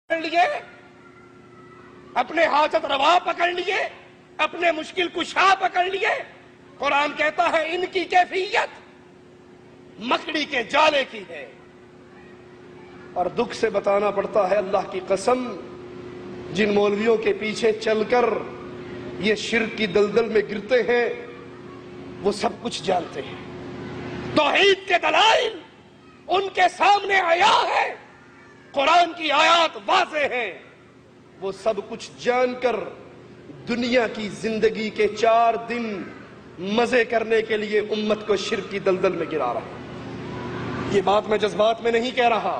پکڑ لیے، اپنے حاجت روا پکڑ لیے، اپنے مشکل کشا پکڑ لیے۔ قرآن کہتا ہے ان کی کیفیت مکڑی کے جالے کی ہے۔ اور دکھ سے بتانا پڑتا ہے اللہ کی قسم، جن مولویوں کے پیچھے چل کر یہ شرک کی دلدل میں گرتے ہیں وہ سب کچھ جانتے ہیں۔ توحید کے دلائل ان کے سامنے آیا ہے، قرآن کی آیات واضح ہیں، وہ سب کچھ جان کر دنیا کی زندگی کے 4 دن مزے کرنے کے لیے امت کو شرک کی دلدل میں گرا رہا ہے۔ یہ بات میں جذبات میں نہیں کہہ رہا۔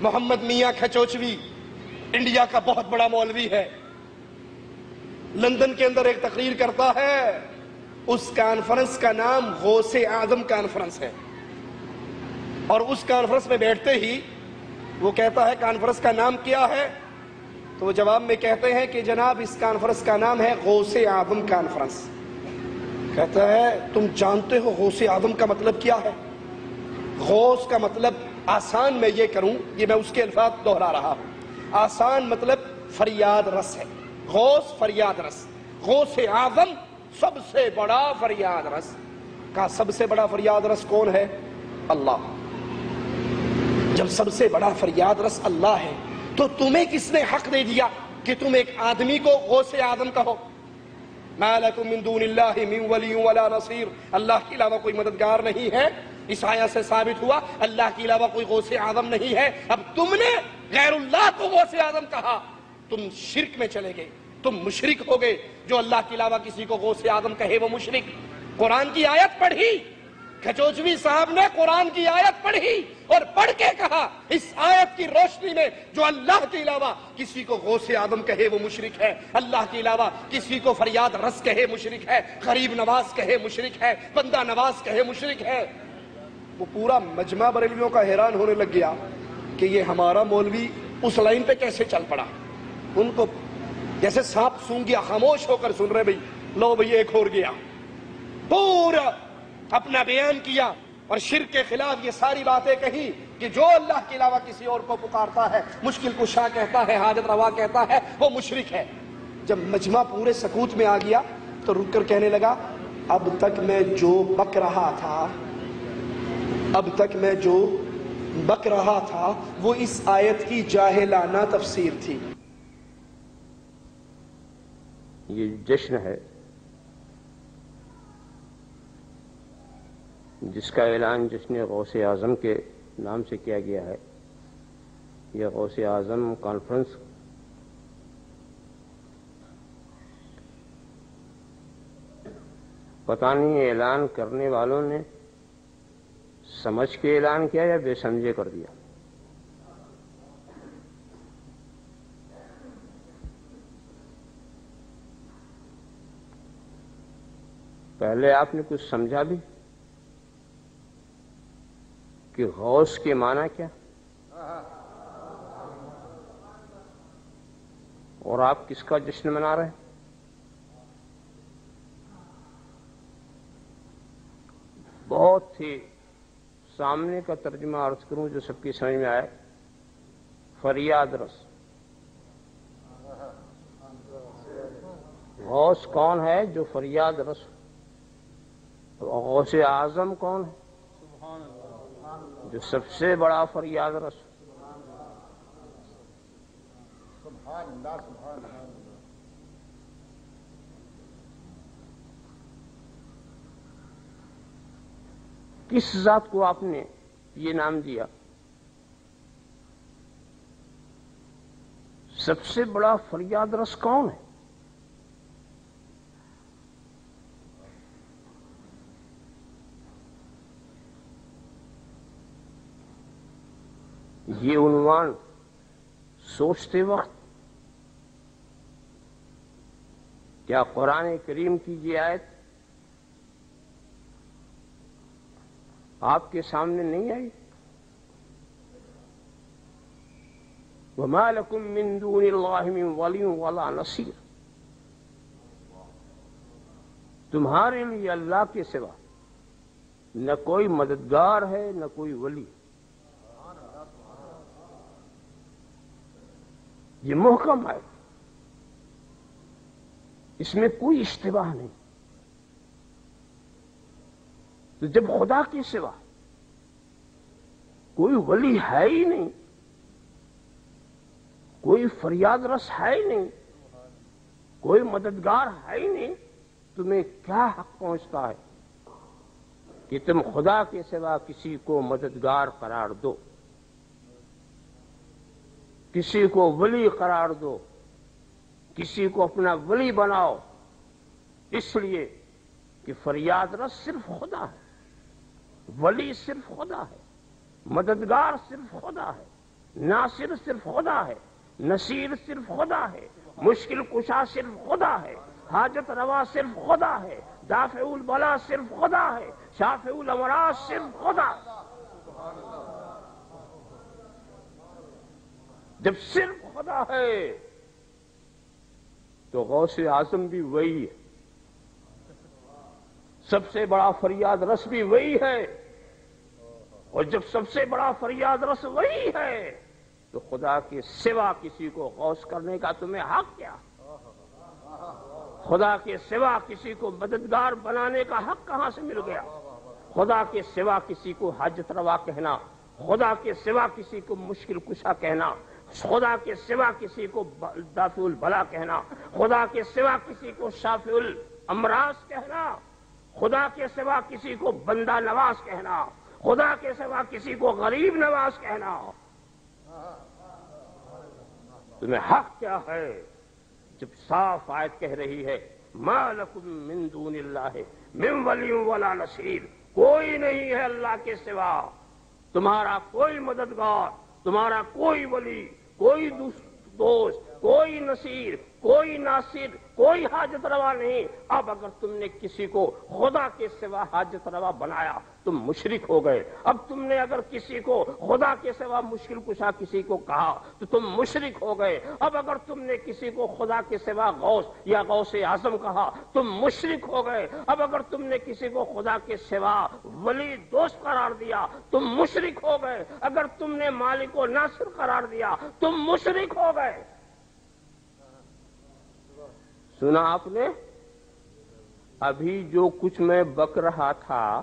محمد میاں کھچوچوی انڈیا کا بہت بڑا مولوی ہے، لندن کے اندر ایک تقریر کرتا ہے، اس کانفرنس کا نام غوث اعظم کانفرنس ہے، اور اس کانفرنس میں بیٹھتے ہی وہ کہتا ہے کانفرنس کا نام کیا ہے؟ تو وہ جواب میں کہتے ہیں کہ جناب اس کانفرنس کا نام ہے غوث اعظم کانفرنس۔ کہتا ہے تم جانتے ہو غوث اعظم کا مطلب کیا ہے؟ غوث کا مطلب آسان میں یہ کروں، یہ میں اس کے الفاظ دہرا رہا ہوں، آسان مطلب فریاد رس ہے، غوث فریاد رس، غوث اعظم سب سے بڑا فریاد رس۔ کہا سب سے بڑا فریاد رس کون ہے؟ اللہ۔ جب سب سے بڑا فریاد رس اللہ ہے تو تمہیں کس نے حق دے دیا کہ تم ایک آدمی کو غوث اعظم کہو؟ مَا لَكُم مِّن دُونِ اللَّهِ مِن وَلِيٍّ وَلَا نَصِيرٍ، اللہ کے علاوہ کوئی مددگار نہیں ہے۔ اس آیت سے ثابت ہوا اللہ کے علاوہ کوئی غوث اعظم نہیں ہے۔ اب تم نے غیر اللہ کو غوث اعظم کہا، تم شرک میں چلے گئے، تم مشرک ہو گئے۔ جو اللہ کے علاوہ کسی کو غوث اعظم کہے وہ مشرک۔ قرآن کی آیت پڑھی، کھچوچوی صاحب نے قرآن کی آیت پڑھی اور پڑھ کے کہا اس آیت کی روشنی میں جو اللہ کے علاوہ کسی کو غوث اعظم کہے وہ مشرک ہے، اللہ کے علاوہ کسی کو فریاد رس کہے مشرک ہے، غریب نواز کہے مشرک ہے، بندہ نواز کہے مشرک ہے۔ وہ پورا مجمع بریلویوں کا حیران ہونے لگ گیا کہ یہ ہمارا مولوی اس لائن پہ کیسے چل پڑا۔ ان کو جیسے سانپ سونگ گیا، خاموش ہو کر سن رہے بھئی، لو بھئی ایک اور گیا، پورا اپنا بیان کیا اور شرک کے خلاف یہ ساری باتیں کہی کہ جو اللہ کے علاوہ کسی اور کو پکارتا ہے، مشکل کشا کہتا ہے، حاجت روا کہتا ہے، وہ مشرک ہے۔ جب مجمع پورے سکوت میں آ گیا تو رک کر کہنے لگا اب تک میں جو بک رہا تھا، اب تک میں جو بک رہا تھا وہ اس آیت کی جاہلانہ تفسیر تھی۔ یہ جشن ہے جس کا اعلان جشن غوث اعظم کے نام سے کیا گیا ہے۔ یہ غوث اعظم کانفرنس پتہ نہیں اعلان کرنے والوں نے سمجھ کے اعلان کیا یا بے سمجھے کر دیا۔ پہلے آپ نے کچھ سمجھا بھی کہ غوث کے معنی کیا، اور آپ کس کا جشن منا رہے ہیں؟ بہت ہی سامنے کا ترجمہ عرض کروں جو سب کی سمجھ میں آئے، فریاد رس۔ غوث کون ہے؟ جو فریاد رس۔ غوث اعظم کون ہے؟ جو سب سے بڑا فریاد رس۔ کس ذات کو آپ نے یہ نام دیا؟ سب سے بڑا فریاد رس کون ہے؟ یہ عنوان سوچتے وقت کیا قرآن کریم کی یہ آیت آپ کے سامنے نہیں آئی؟ وَمَا لَكُم مِّن دُونِ اللَّهِ مِن وَلِيٍّ وَلَا نَصِيرٍ، تمہارے لیے اللہ کے سوا نہ کوئی مددگار ہے نہ کوئی ولی۔ یہ محکم ہے، اس میں کوئی اشتباہ نہیں۔ تو جب خدا کے سوا کوئی ولی ہے ہی نہیں، کوئی فریاد رس ہے ہی نہیں، کوئی مددگار ہے ہی نہیں، تمہیں کیا حق پہنچتا ہے کہ تم خدا کے سوا کسی کو مددگار قرار دو، کسی کو ولی قرار دو، کسی کو اپنا ولی بناؤ؟ اس لیے کہ فریاد رس صرف خدا ہے، ولی صرف خدا ہے، مددگار صرف خدا ہے، ناصر صرف خدا ہے، نصیر صرف خدا ہے، مشکل کشا صرف خدا ہے، حاجت روا صرف خدا ہے، دافع البلا صرف خدا ہے، شافع الامراض صرف خدا ہے۔ جب صرف خدا ہے تو غوث اعظم بھی وہی ہے، سب سے بڑا فریاد رس بھی وہی ہے، اور جب سب سے بڑا فریاد رس وہی ہے تو خدا کے سوا کسی کو غوث کرنے کا تمہیں حق کیا؟ خدا کے سوا کسی کو مددگار بنانے کا حق کہاں سے مل گیا؟ خدا کے سوا کسی کو حاجت روا کہنا، خدا کے سوا کسی کو مشکل کشا کہنا، خدا کے سوا کسی کو دافع البلا کہنا، خدا کے سوا کسی کو شافع الامراض کہنا، خدا کے سوا کسی کو بندہ نواز کہنا، خدا کے سوا کسی کو غریب نواز کہنا، تمہیں حق کیا ہے؟ جب صاف آیت کہہ رہی ہے ما لکم من دون اللہ من ولی ولا نصیر، کوئی نہیں ہے اللہ کے سوا تمہارا کوئی مددگار، تمہارا کوئی ولی، کوئی دوست، کوئی نصیر، کوئی ناصر، کوئی حاجت روا نہیں۔ اب اگر تم نے کسی کو خدا کے سوا حاجت روا بنایا تم مشرک ہو گئے۔ اب تم نے اگر کسی کو خدا کے سوا مشکل کشا کسی کو کہا تو تم مشرک ہو گئے۔ اب اگر تم نے کسی کو خدا کے سوا غوث یا غوث اعظم کہا تم مشرک ہو گئے۔ اب اگر تم نے کسی کو خدا کے سوا ولی دوست قرار دیا تم مشرک ہو گئے۔ اگر تم نے مالک و ناصر قرار دیا تم مشرک ہو گئے۔ سنا آپ نے؟ ابھی جو کچھ میں بک رہا تھا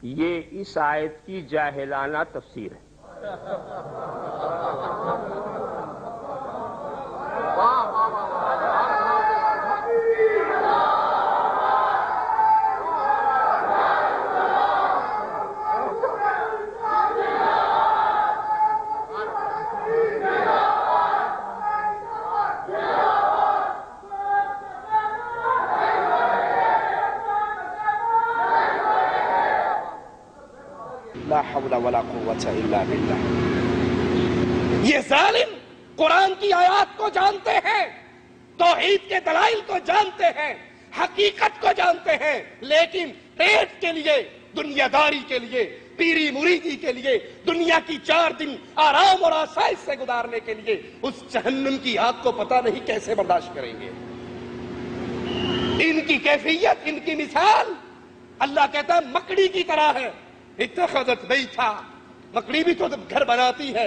یہ اس آیت کی جاہلانہ تفسیر ہے۔ لا حول ولا قوة الا باللہ۔ یہ ظالم قرآن کی آیات کو جانتے ہیں، توحید کے دلائل کو جانتے ہیں، حقیقت کو جانتے ہیں، لیکن پیٹ کے لیے، دنیا داری کے لیے، پیری مریدی کے لیے، دنیا کی 4 دن آرام اور آسائش سے گزارنے کے لیے اس جہنم کی آگ کو پتہ نہیں کیسے برداشت کریں گے۔ ان کی کیفیت، ان کی مثال اللہ کہتا ہے مکڑی کی طرح ہے۔ اتخذت بیٹھا، مکڑی بھی تو گھر بناتی ہے،